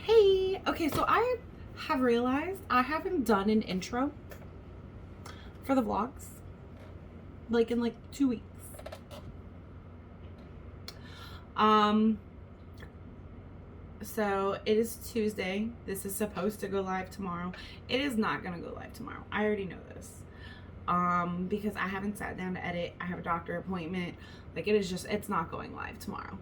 Hey, okay, so I have realized I haven't done an intro for the vlogs in 2 weeks. So it is Tuesday. This is supposed to go live tomorrow. It is not gonna go live tomorrow. I already know this. Because I haven't sat down to edit. I have a doctor appointment. It's not going live tomorrow.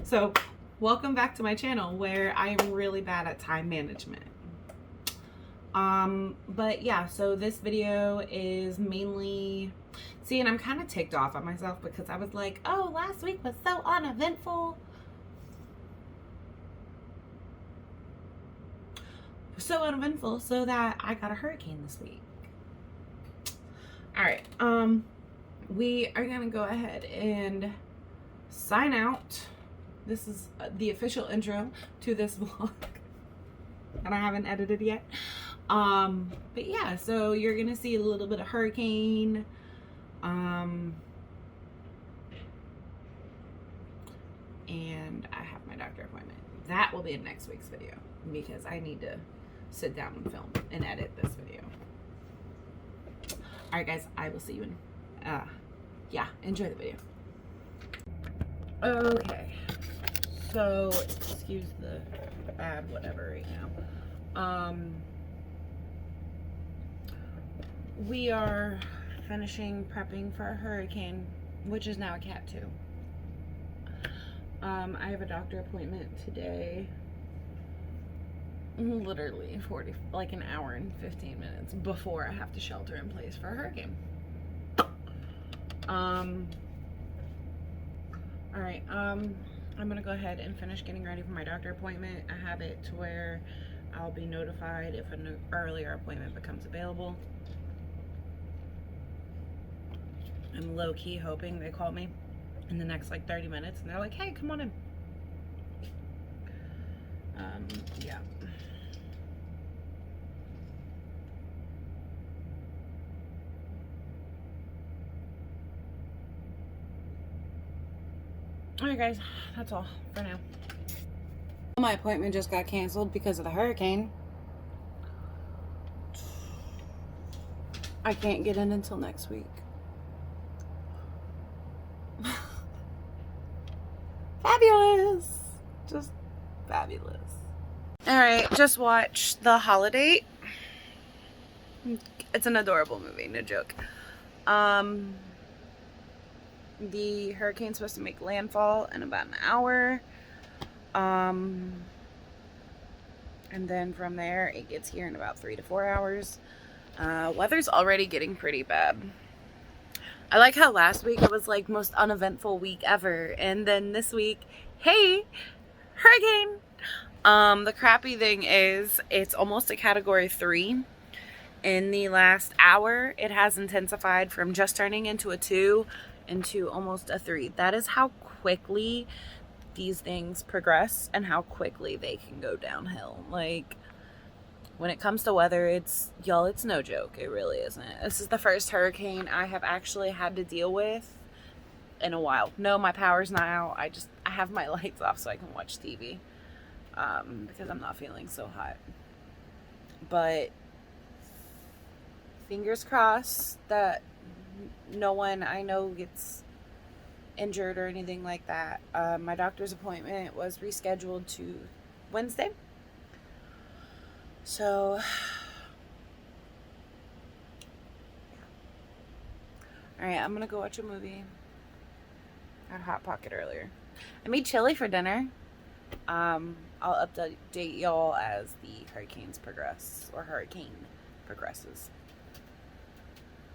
So welcome back to my channel where I am really bad at time management. But yeah, so this video is mainly, see, and I'm kind of ticked off at myself because I was like, oh, last week was so uneventful. So uneventful so that I got a hurricane this week. All right, we are gonna go ahead and sign out. This is the official intro to this vlog, and I haven't edited yet. But yeah, so you're gonna see a little bit of hurricane. And I have my doctor appointment. That will be in next week's video because I need to sit down and film and edit this video. All right, guys, I will see you in, enjoy the video. Okay, so excuse the bad whatever right now. We are finishing prepping for a hurricane, which is now a Cat 2. I have a doctor appointment today. Literally an hour and 15 minutes before I have to shelter in place for a hurricane. All right, I'm gonna go ahead and finish getting ready for my doctor appointment. I have it to where I'll be notified if an earlier appointment becomes available. I'm low-key hoping they call me in the next 30 minutes and they're like, hey, come on in. Yeah. Alright guys, that's all for now. My appointment just got canceled because of the hurricane. I can't get in until next week. Fabulous! Just fabulous. Alright, just watched The Holiday. It's an adorable movie, no joke. The hurricane's supposed to make landfall in about an hour. And then from there, it gets here in about 3 to 4 hours. Weather's already getting pretty bad. I like how last week it was most uneventful week ever. And then this week, hey, hurricane. The crappy thing is it's almost a category 3. In the last hour, it has intensified from just turning into a 2 into almost a 3. That is how quickly these things progress and how quickly they can go downhill. When it comes to weather, it's no joke. It really isn't. This is the first hurricane I have actually had to deal with in a while. No, my power's not out. I have my lights off so I can watch TV because I'm not feeling so hot. But fingers crossed that no one I know gets injured or anything like that. My doctor's appointment was rescheduled to Wednesday. So, alright, I'm gonna go watch a movie. I had Hot Pocket earlier. I made chili for dinner. I'll update y'all as the hurricane progresses.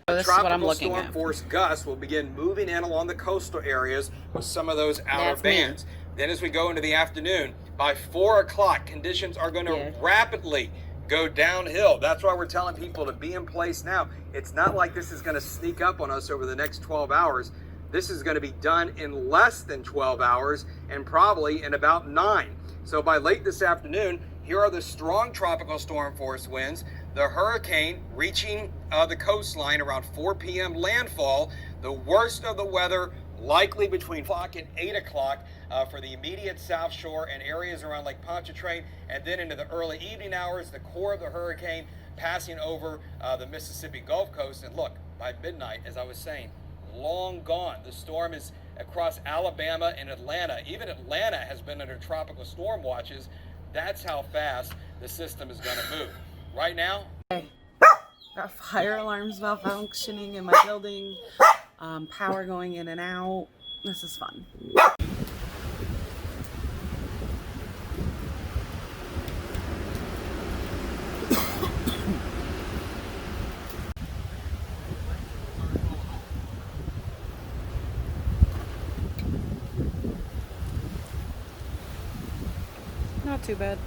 So this is what I'm looking at. Tropical storm force gusts will begin moving in along the coastal areas with some of those outer bands. Then as we go into the afternoon, by 4 o'clock, conditions are going to rapidly go downhill. That's why we're telling people to be in place now. It's not like this is going to sneak up on us over the next 12 hours. This is going to be done in less than 12 hours and probably in about 9. So by late this afternoon, here are the strong tropical storm force winds. The hurricane reaching the coastline around 4 p.m. landfall. The worst of the weather likely between 4 and 8 o'clock for the immediate South Shore and areas around Lake Pontchartrain, and then into the early evening hours, the core of the hurricane passing over the Mississippi Gulf Coast. And look, by midnight, as I was saying, long gone. The storm is across Alabama and Atlanta. Even Atlanta has been under tropical storm watches. That's how fast the system is going to move. Right now, got fire alarms malfunctioning in my building, power going in and out. This is fun. Not too bad.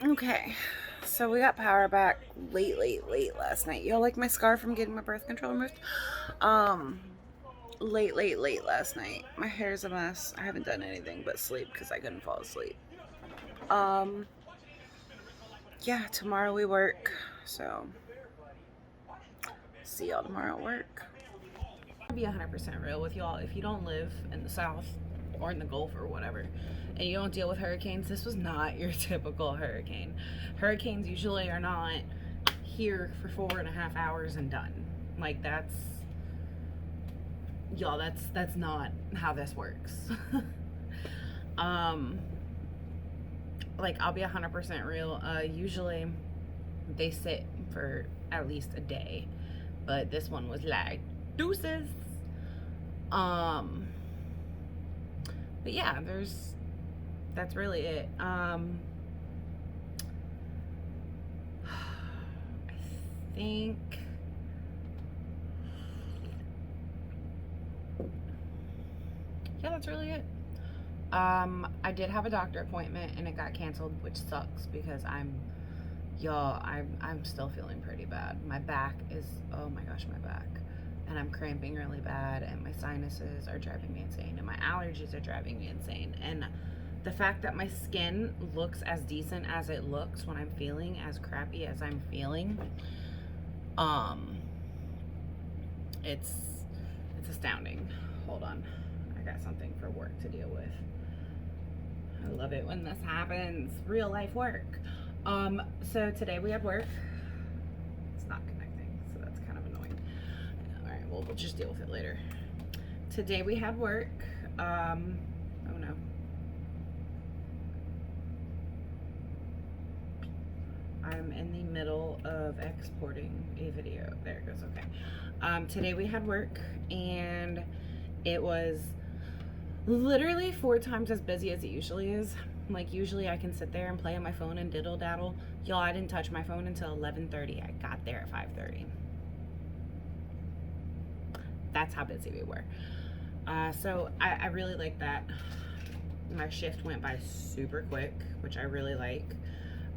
Okay, so we got power back late last night. Y'all like my scar from getting my birth control removed? Late last night. My hair's a mess. I haven't done anything but sleep because I couldn't fall asleep. Yeah, tomorrow we work, so see y'all tomorrow at work. I'll be 100% real with y'all. If you don't live in the South or in the Gulf or whatever, and you don't deal with hurricanes, this was not your typical hurricane. Hurricanes usually are not here for 4.5 hours and done. Like, that's, y'all, that's not how this works. Like, I'll be 100% real. Usually they sit for at least a day, but this one was like deuces. But yeah, that's really it. I think yeah, that's really it. I did have a doctor appointment and it got canceled, which sucks because I'm still feeling pretty bad. My back is, oh my gosh, my back. And I'm cramping really bad, and my sinuses are driving me insane, and my allergies are driving me insane. And the fact that my skin looks as decent as it looks when I'm feeling as crappy as I'm feeling, it's astounding. Hold on, I got something for work to deal with. I love it when this happens. Real life work. So today we had work. It's not connecting, so that's kind of annoying. All right, well, we'll just deal with it later. Today we had work. Oh no. I'm in the middle of exporting a video. There it goes, okay. Today we had work, and it was literally 4 times as busy as it usually is. Like, usually I can sit there and play on my phone and diddle daddle. Y'all, I didn't touch my phone until 11:30. I got there at 5:30. That's how busy we were. So I really like that. My shift went by super quick, which I really like.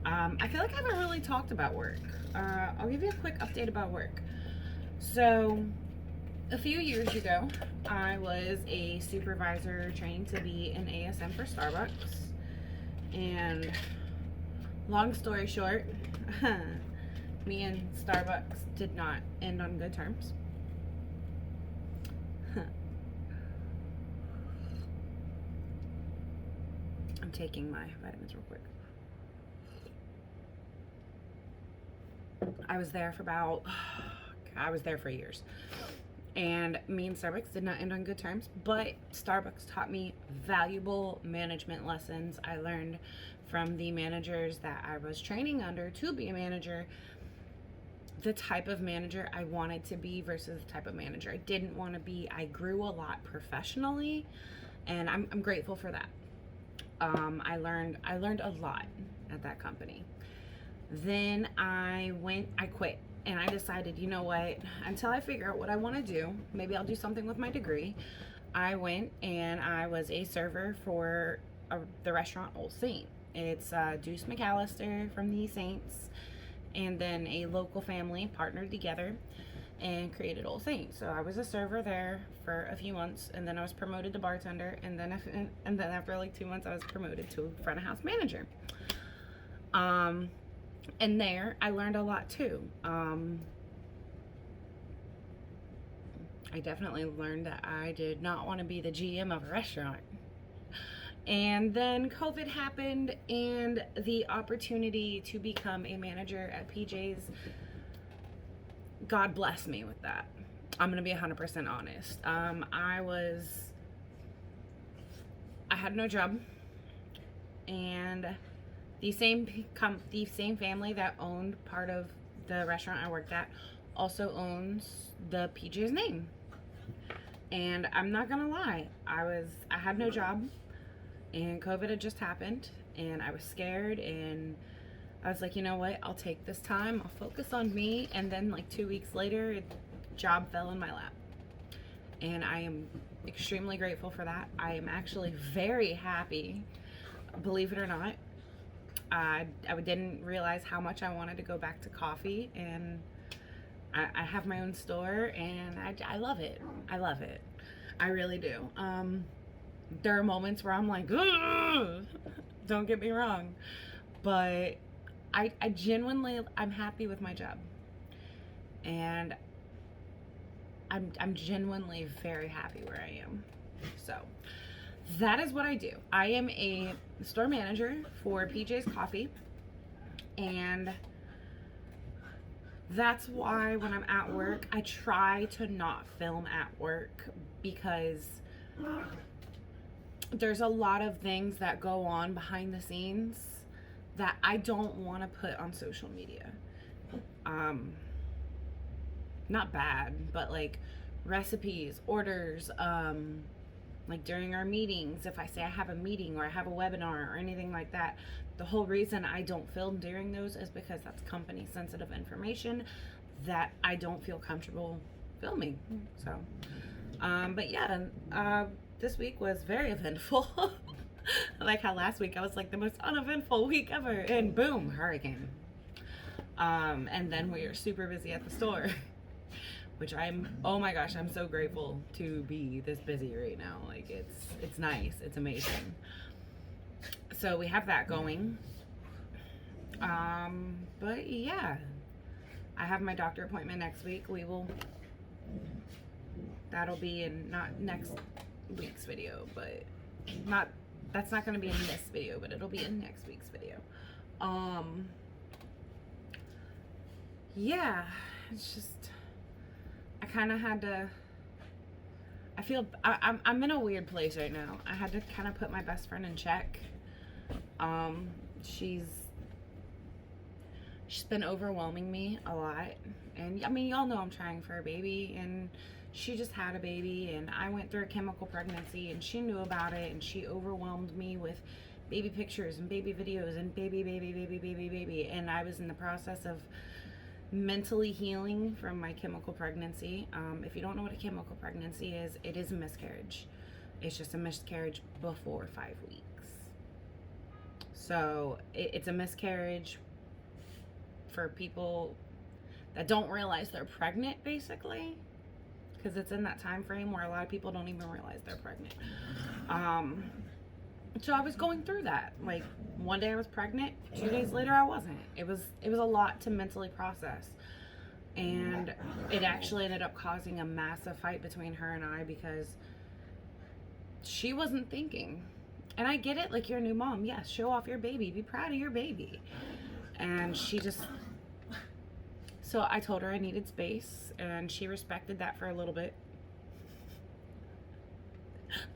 I feel like I haven't really talked about work. I'll give you a quick update about work. So a few years ago, I was a supervisor trained to be an ASM for Starbucks. And long story short, me and Starbucks did not end on good terms. I'm taking my vitamins real quick. I was there for years. And me and Starbucks did not end on good terms, but Starbucks taught me valuable management lessons. I learned from the managers that I was training under to be a manager, the type of manager I wanted to be versus the type of manager I didn't want to be. I grew a lot professionally, and I'm grateful for that. I learned a lot at that company. Then I quit. And I decided, you know what, until I figure out what I want to do, maybe I'll do something with my degree. I went and I was a server for the restaurant Old Saint. It's Deuce McAllister from the Saints, and then a local family partnered together and created Old Saint. So I was a server there for a few months, and then I was promoted to bartender, and then after like 2 months I was promoted to front of house manager. And there I learned a lot too. I definitely learned that I did not want to be the GM of a restaurant. And then COVID happened, and the opportunity to become a manager at PJ's, God bless me with that. I'm going to be 100% honest. I had no job, and the same family that owned part of the restaurant I worked at also owns the PJ's name. And I'm not gonna lie, I had no job, and COVID had just happened, and I was scared, and I was like, you know what, I'll take this time, I'll focus on me. And then like 2 weeks later, a job fell in my lap, and I am extremely grateful for that. I am actually very happy, believe it or not. I didn't realize how much I wanted to go back to coffee, and I have my own store, and I love it. I love it. I really do. There are moments where I'm like, ugh! Don't get me wrong, but I genuinely, I'm happy with my job, and I'm genuinely very happy where I am. So that is what I do. I am a store manager for PJ's Coffee, and that's why when I'm at work, I try to not film at work, because there's a lot of things that go on behind the scenes that I don't want to put on social media. Not bad, but like recipes, orders, like during our meetings, if I say I have a meeting or I have a webinar or anything like that, the whole reason I don't film during those is because that's company sensitive information that I don't feel comfortable filming. So, but yeah, this week was very eventful. Like how last week I was like the most uneventful week ever, and boom, hurricane. And then we are super busy at the store. Which oh my gosh, I'm so grateful to be this busy right now. Like it's nice, it's amazing. So we have that going. But yeah, I have my doctor appointment next week. That'll be in not next week's video, but that's not gonna be in this video, but it'll be in next week's video. Yeah, it's just, I kind of had to, I'm in a weird place right now. I had to kind of put my best friend in check. She's been overwhelming me a lot. And I mean, y'all know I'm trying for a baby, and she just had a baby, and I went through a chemical pregnancy, and she knew about it, and she overwhelmed me with baby pictures and baby videos and baby. And I was in the process of mentally healing from my chemical pregnancy. If you don't know what a chemical pregnancy is, it is a miscarriage. It's just a miscarriage before 5 weeks. So it's a miscarriage for people that don't realize they're pregnant, basically, because it's in that time frame where a lot of people don't even realize they're pregnant. So I was going through that. Like, one day I was pregnant, 2 days later I wasn't. It was a lot to mentally process. And it actually ended up causing a massive fight between her and I, because she wasn't thinking. And I get it, like, you're a new mom. Yes, show off your baby. Be proud of your baby. And she just... So I told her I needed space, and she respected that for a little bit.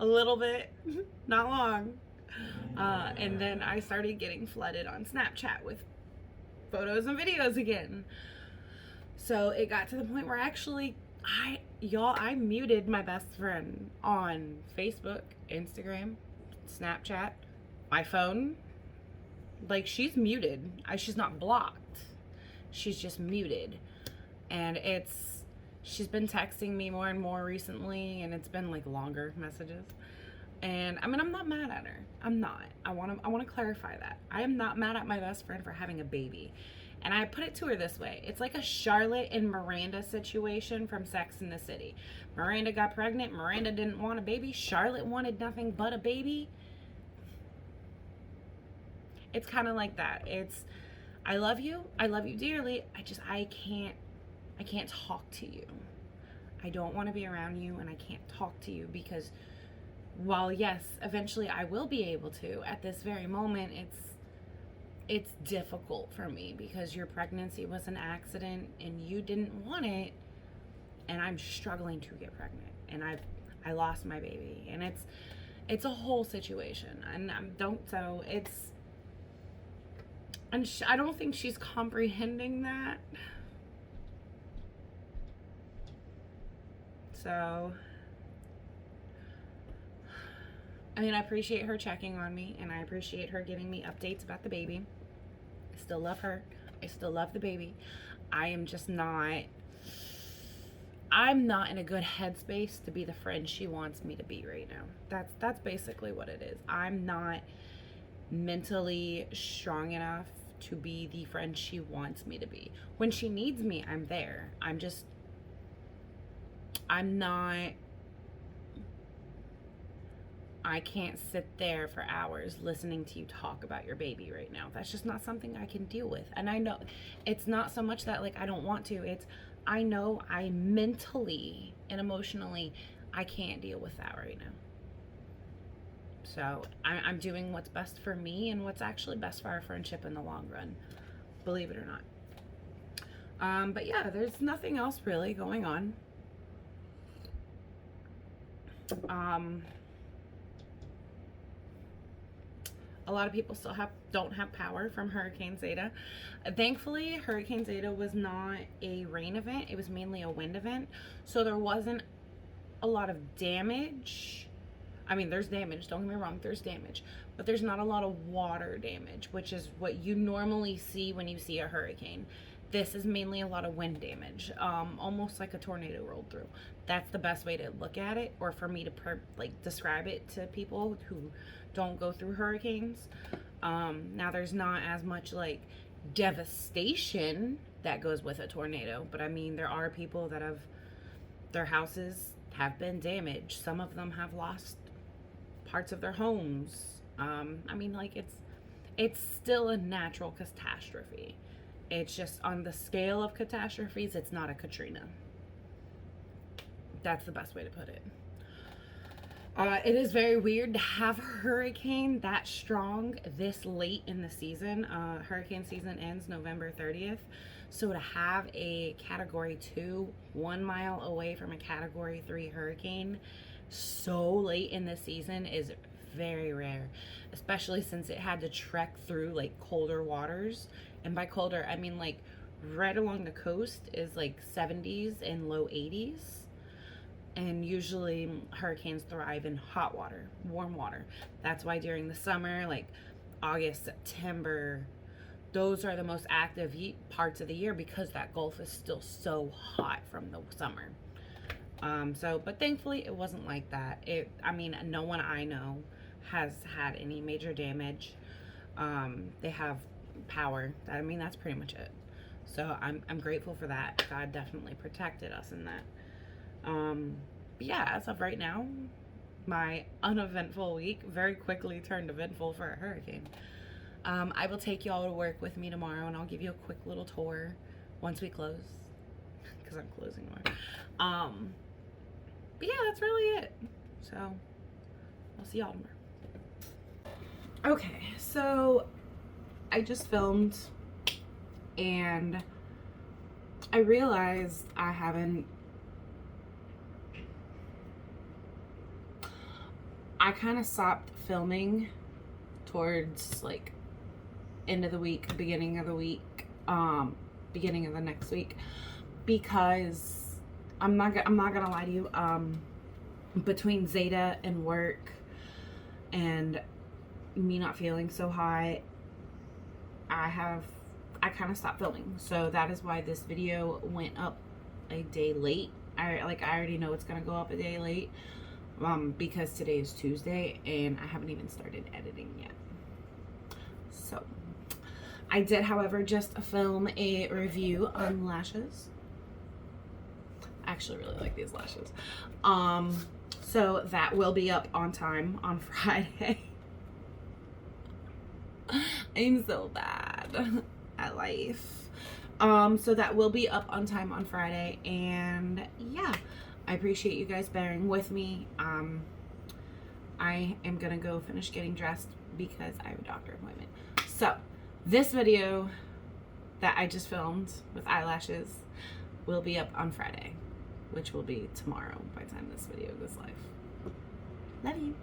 A little bit. Not long. And then I started getting flooded on Snapchat with photos and videos again. So it got to the point where actually I muted my best friend on Facebook, Instagram, Snapchat, my phone. Like, she's muted. She's not blocked. She's just muted. And she's been texting me more and more recently, and it's been like longer messages. And I mean, I'm not mad at her. I'm not. I want to clarify that. I am not mad at my best friend for having a baby. And I put it to her this way. It's like a Charlotte and Miranda situation from Sex and the City. Miranda got pregnant. Miranda didn't want a baby. Charlotte wanted nothing but a baby. It's kind of like that. It's, I love you dearly. I can't talk to you. I don't want to be around you, and I can't talk to you because while yes, eventually I will be able to, at this very moment, it's difficult for me because your pregnancy was an accident and you didn't want it, and I'm struggling to get pregnant, and I lost my baby, and it's a whole situation, and I don't think she's comprehending that. So, I mean, I appreciate her checking on me, and I appreciate her giving me updates about the baby. I still love her. I still love the baby. I'm not in a good headspace to be the friend she wants me to be right now. That's basically what it is. I'm not mentally strong enough to be the friend she wants me to be. When she needs me, I'm there. I can't sit there for hours listening to you talk about your baby right now. That's just not something I can deal with. And I know it's not so much that like I don't want to. It's I know I mentally and emotionally I can't deal with that right now. So I'm doing what's best for me and what's actually best for our friendship in the long run, believe it or not. But yeah, there's nothing else really going on. A lot of people still don't have power from Hurricane Zeta. Thankfully, Hurricane Zeta was not a rain event. It was mainly a wind event. So there wasn't a lot of damage. I mean, there's damage. Don't get me wrong. There's damage. But there's not a lot of water damage, which is what you normally see when you see a hurricane. This is mainly a lot of wind damage, almost like a tornado rolled through. That's the best way to look at it, or for me to describe it to people who don't go through hurricanes. Now there's not as much like devastation that goes with a tornado, but I mean there are people that their houses have been damaged. Some of them have lost parts of their homes. I mean, like it's still a natural catastrophe. It's just on the scale of catastrophes, it's not a Katrina. That's the best way to put it. It is very weird to have a hurricane that strong this late in the season. Hurricane season ends November 30th. So to have a Category 2, 1 mile away from a Category 3 hurricane so late in the season is very rare, especially since it had to trek through like colder waters. And by colder, I mean like right along the coast is like 70s and low 80s. And usually hurricanes thrive in hot water, warm water. That's why during the summer, like August, September, those are the most active parts of the year because that Gulf is still so hot from the summer. But thankfully it wasn't like that. I mean, no one I know has had any major damage. They have power. I mean, that's pretty much it. So I'm grateful for that. God definitely protected us in that. But yeah, as of right now, my uneventful week very quickly turned eventful for a hurricane. I will take y'all to work with me tomorrow, and I'll give you a quick little tour once we close, because I'm closing tomorrow. But yeah, that's really it. So I'll see y'all tomorrow. Okay, so I just filmed, and I realized I kind of stopped filming towards like end of the week, beginning of the week, beginning of the next week, because I'm not gonna lie to you, between Zeta and work and me not feeling so hot, I kind of stopped filming. So that is why this video went up a day late. I already know it's gonna go up a day late, because today is Tuesday and I haven't even started editing yet. So I did, however, just film a review on lashes. I actually really like these lashes. So that will be up on time on Friday. I'm so bad at life. So that will be up on time on Friday, and yeah, I appreciate you guys bearing with me. I am gonna go finish getting dressed because I have a doctor appointment. So this video that I just filmed with eyelashes will be up on Friday, which will be tomorrow by the time this video goes live. Love you.